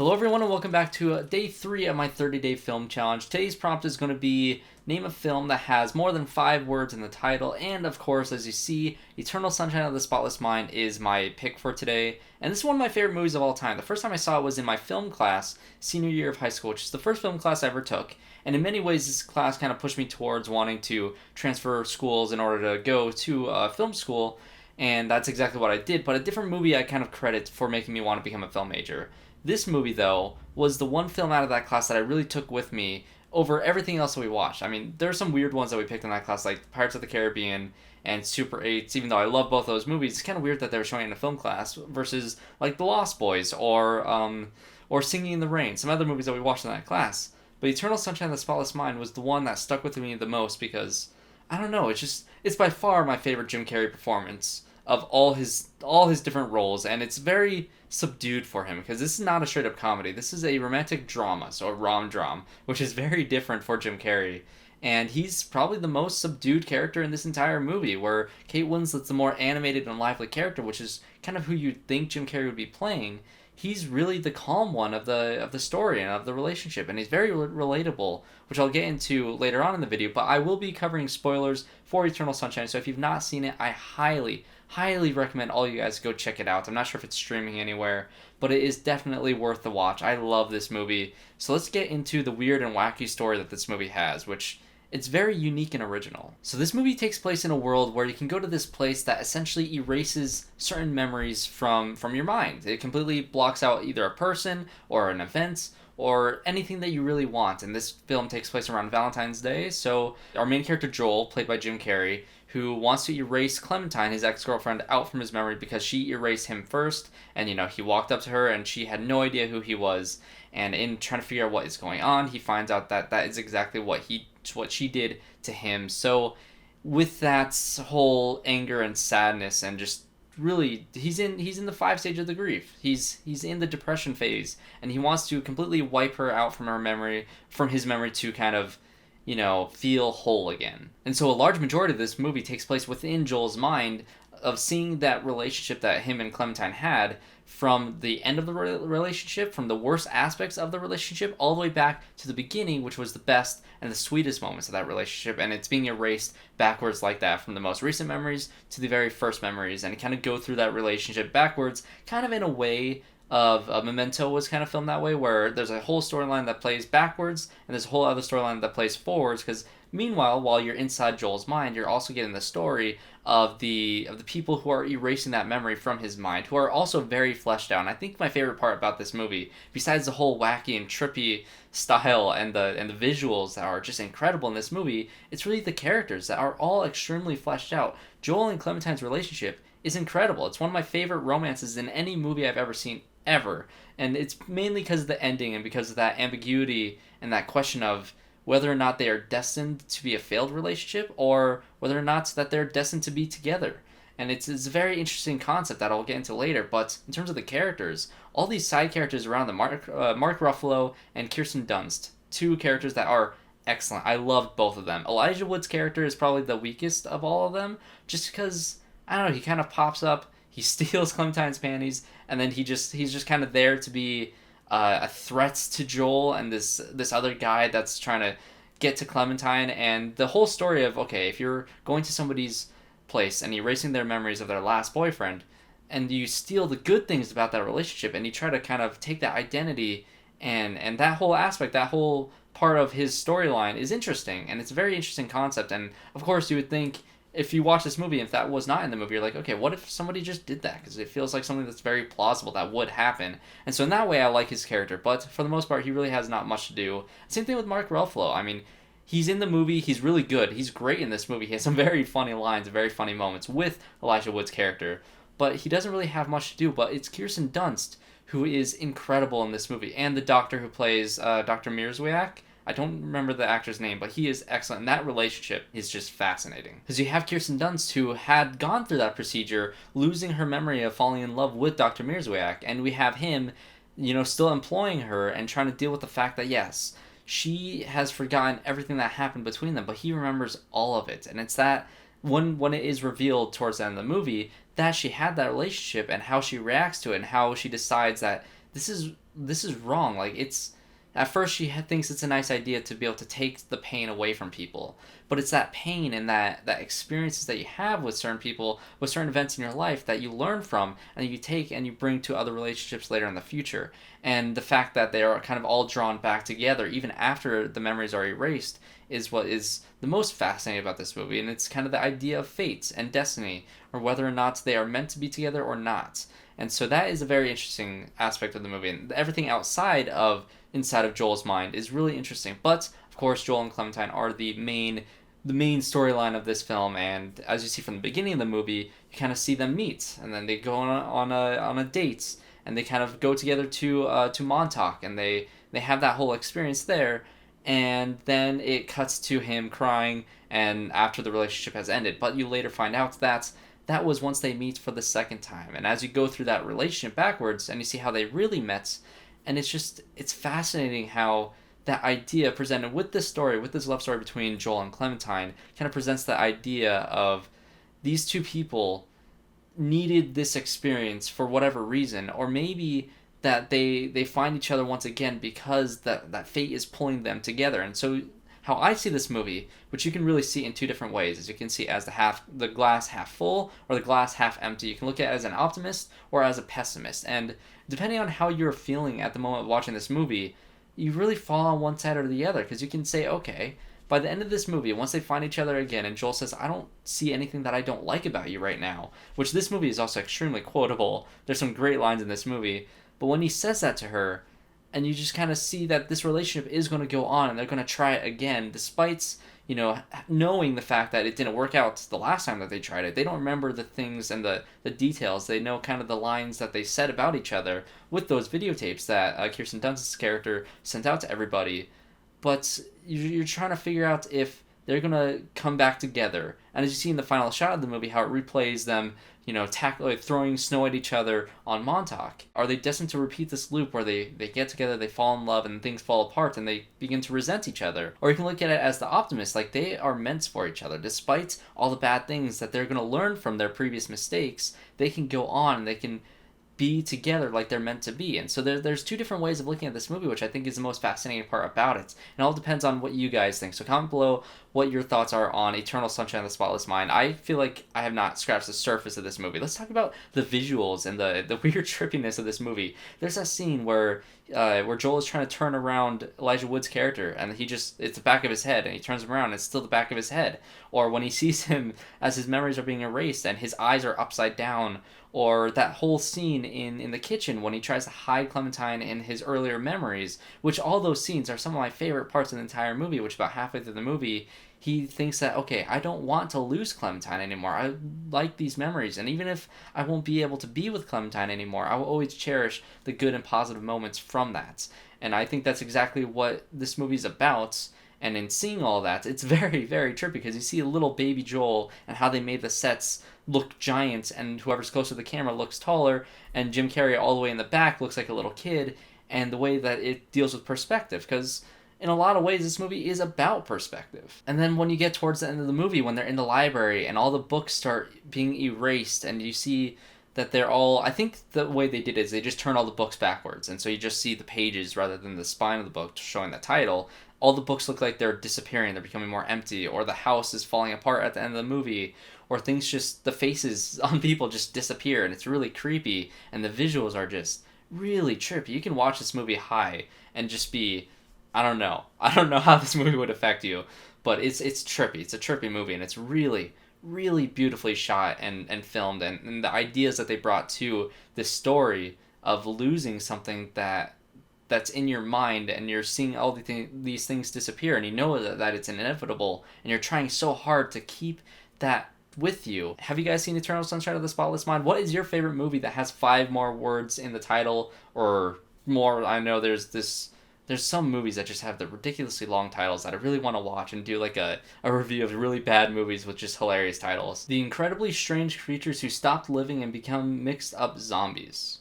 Hello everyone and welcome back to day 3 of my 30-day film challenge. Today's prompt is going to be name a film that has more than 5 words in the title, and of course, as you see, Eternal Sunshine of the Spotless Mind is my pick for today. And this is one of my favorite movies of all time. The first time I saw it was in my film class, senior year of high school, which is the first film class I ever took. And in many ways, this class kind of pushed me towards wanting to transfer schools in order to go to film school, and that's exactly what I did. But a different movie I kind of credit for making me want to become a film major. This movie, though, was the one film out of that class that I really took with me over everything else that we watched. I mean, there are some weird ones that we picked in that class, like Pirates of the Caribbean and Super 8s, even though I love both those movies. It's kind of weird that they were showing it in a film class versus, like, The Lost Boys or Singing in the Rain, some other movies that we watched in that class. But Eternal Sunshine of the Spotless Mind was the one that stuck with me the most because, I don't know, it's by far my favorite Jim Carrey performance of all his different roles, and it's very subdued for him because this is not a straight up comedy. This is a romantic drama, so a rom-dram, which is very different for Jim Carrey. And he's probably the most subdued character in this entire movie, where Kate Winslet's the more animated and lively character, which is kind of who you'd think Jim Carrey would be playing. He's really the calm one of the story and of the relationship, and he's very relatable, which I'll get into later on in the video. But I will be covering spoilers for Eternal Sunshine, so if you've not seen it, I highly recommend all you guys go check it out. I'm not sure if it's streaming anywhere, but it is definitely worth the watch. I love this movie. So let's get into the weird and wacky story that this movie has, which it's very unique and original. So this movie takes place in a world where you can go to this place that essentially erases certain memories from your mind. It completely blocks out either a person or an event or anything that you really want. And this film takes place around Valentine's Day. So our main character Joel, played by Jim Carrey, who wants to erase Clementine, his ex-girlfriend, out from his memory because she erased him first, and he walked up to her and she had no idea who he was, and in trying to figure out what is going on, he finds out that that is exactly what she did to him. So with that whole anger and sadness and just really he's in the 5 stage of the grief. He's in the depression phase, and he wants to completely wipe her out from his memory to kind of feel whole again. And so a large majority of this movie takes place within Joel's mind of seeing that relationship that him and Clementine had from the end of the relationship, from the worst aspects of the relationship, all the way back to the beginning, which was the best and the sweetest moments of that relationship. And it's being erased backwards like that from the most recent memories to the very first memories, and kind of go through that relationship backwards, kind of in a way of Memento was kind of filmed that way, where there's a whole storyline that plays backwards and there's a whole other storyline that plays forwards, because meanwhile, while you're inside Joel's mind, you're also getting the story of the people who are erasing that memory from his mind, who are also very fleshed out. And I think my favorite part about this movie, besides the whole wacky and trippy style and the visuals that are just incredible in this movie, it's really the characters that are all extremely fleshed out. Joel and Clementine's relationship is incredible. It's one of my favorite romances in any movie I've ever seen, ever. And it's mainly because of the ending and because of that ambiguity and that question of whether or not they are destined to be a failed relationship or whether or not that they're destined to be together. And it's a very interesting concept that I'll get into later. But in terms of the characters, all these side characters around them, Mark Ruffalo and Kirsten Dunst, 2 characters that are excellent. I loved both of them. Elijah Wood's character is probably the weakest of all of them, just because, I don't know, he kind of pops up, he steals Clementine's panties, and then he's just kind of there to be a threat to Joel and this other guy that's trying to get to Clementine. And the whole story of, okay, if you're going to somebody's place and erasing their memories of their last boyfriend, and you steal the good things about that relationship, and you try to kind of take that identity and that whole aspect, that whole part of his storyline is interesting, and it's a very interesting concept. And of course you would think, if you watch this movie, if that was not in the movie, you're like, okay, what if somebody just did that? Because it feels like something that's very plausible that would happen. And so in that way, I like his character. But for the most part, he really has not much to do. Same thing with Mark Ruffalo. I mean, he's in the movie. He's really good. He's great in this movie. He has some very funny lines, very funny moments with Elijah Wood's character. But he doesn't really have much to do. But it's Kirsten Dunst who is incredible in this movie. And the doctor who plays Dr. MIERZWIAK. I don't remember the actor's name, but he is excellent. And that relationship is just fascinating. Because you have Kirsten Dunst, who had gone through that procedure, losing her memory of falling in love with Dr. MIERZWIAK. And we have him, still employing her and trying to deal with the fact that, yes, she has forgotten everything that happened between them, but he remembers all of it. And it's that when it is revealed towards the end of the movie that she had that relationship and how she reacts to it and how she decides that this is wrong. Like, it's at first she thinks it's a nice idea to be able to take the pain away from people, but it's that pain and that experiences that you have with certain people, with certain events in your life that you learn from and you take and you bring to other relationships later in the future. And the fact that they are kind of all drawn back together even after the memories are erased is what is the most fascinating about this movie. And it's kind of the idea of fate and destiny, or whether or not they are meant to be together or not. And so that is a very interesting aspect of the movie. And everything inside of Joel's mind is really interesting. But of course, Joel and Clementine are the main storyline of this film. And as you see from the beginning of the movie, you kind of see them meet, and then they go on a date, and they kind of go together to Montauk, and they have that whole experience there. And then it cuts to him crying, and after the relationship has ended. But you later find out that was once they meet for the second time. And as you go through that relationship backwards, and you see how they really met, and it's fascinating how that idea presented with this story, with this love story between Joel and Clementine, kind of presents the idea of these two people needed this experience for whatever reason, or maybe that they find each other once again because that fate is pulling them together. And so how I see this movie, which you can really see in two different ways, is you can see it as the glass half full or the glass half empty. You can look at it as an optimist or as a pessimist. And depending on how you're feeling at the moment watching this movie, you really fall on one side or the other, because you can say, okay, by the end of this movie, once they find each other again, and Joel says, I don't see anything that I don't like about you right now, which this movie is also extremely quotable. There's some great lines in this movie. But when he says that to her, and you just kind of see that this relationship is going to go on, and they're going to try it again, despite, knowing the fact that it didn't work out the last time that they tried it. They don't remember the things and the details. They know kind of the lines that they said about each other with those videotapes that Kirsten Dunst's character sent out to everybody. But you're trying to figure out if they're going to come back together. And as you see in the final shot of the movie, how it replays them, throwing snow at each other on Montauk. Are they destined to repeat this loop where they get together, they fall in love, and things fall apart, and they begin to resent each other? Or you can look at it as the optimist, like they are meant for each other. Despite all the bad things that they're going to learn from their previous mistakes, they can go on, and they can be together like they're meant to be. And so there's two different ways of looking at this movie, which I think is the most fascinating part about it. And it all depends on what you guys think. So comment below what your thoughts are on Eternal Sunshine of the Spotless Mind. I feel like I have not scratched the surface of this movie. Let's talk about the visuals and the weird trippiness of this movie. There's that scene where Joel is trying to turn around Elijah Wood's character, and it's the back of his head, and he turns him around, and it's still the back of his head. Or when he sees him as his memories are being erased, and his eyes are upside down. Or that whole scene in the kitchen when he tries to hide Clementine in his earlier memories, which all those scenes are some of my favorite parts of the entire movie, which about halfway through the movie, he thinks that, okay, I don't want to lose Clementine anymore. I like these memories, and even if I won't be able to be with Clementine anymore, I will always cherish the good and positive moments from that. And I think that's exactly what this movie's about. And in seeing all that, it's very, very trippy, because you see a little baby Joel and how they made the sets look giant, and whoever's close to the camera looks taller, and Jim Carrey all the way in the back looks like a little kid, and the way that it deals with perspective, because in a lot of ways this movie is about perspective. And then when you get towards the end of the movie, when they're in the library and all the books start being erased, and you see that they're all, I think the way they did it is they just turn all the books backwards, and so you just see the pages rather than the spine of the book showing the title. All the books look like they're disappearing, they're becoming more empty, or the house is falling apart at the end of the movie, or the faces on people just disappear, and it's really creepy, and the visuals are just really trippy. You can watch this movie high and just be, I don't know how this movie would affect you, but it's trippy. It's a trippy movie, and it's really, really beautifully shot and filmed, and the ideas that they brought to this story of losing something that's in your mind, and you're seeing all these things disappear, and you know that it's inevitable, and you're trying so hard to keep that with you. Have you guys seen Eternal Sunshine of the Spotless Mind? What is your favorite movie that has 5 more words in the title or more? I know there's some movies that just have the ridiculously long titles that I really want to watch and do like a review of really bad movies with just hilarious titles. The Incredibly Strange Creatures Who Stopped Living and Become Mixed Up Zombies.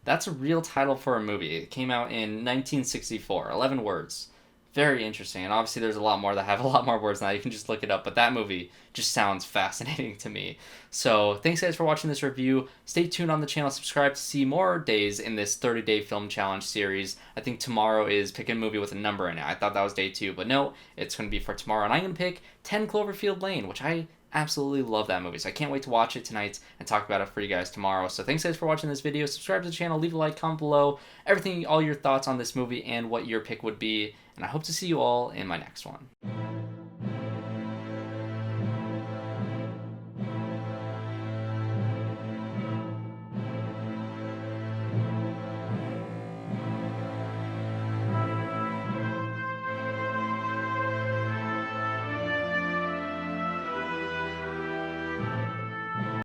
That's a real title for a movie. It came out in 1964. 11 words. Very interesting. And obviously there's a lot more that have a lot more words now. You can just look it up. But that movie just sounds fascinating to me. So thanks guys for watching this review. Stay tuned on the channel. Subscribe to see more days in this 30-day film challenge series. I think tomorrow is pick a movie with a number in it. I thought that was day 2. But no, it's going to be for tomorrow. And I'm going to pick 10 Cloverfield Lane, which I absolutely love that movie. So I can't wait to watch it tonight and talk about it for you guys tomorrow. So thanks guys for watching this video. Subscribe to the channel. Leave a like, comment below. Everything, all your thoughts on this movie and what your pick would be. And I hope to see you all in my next one.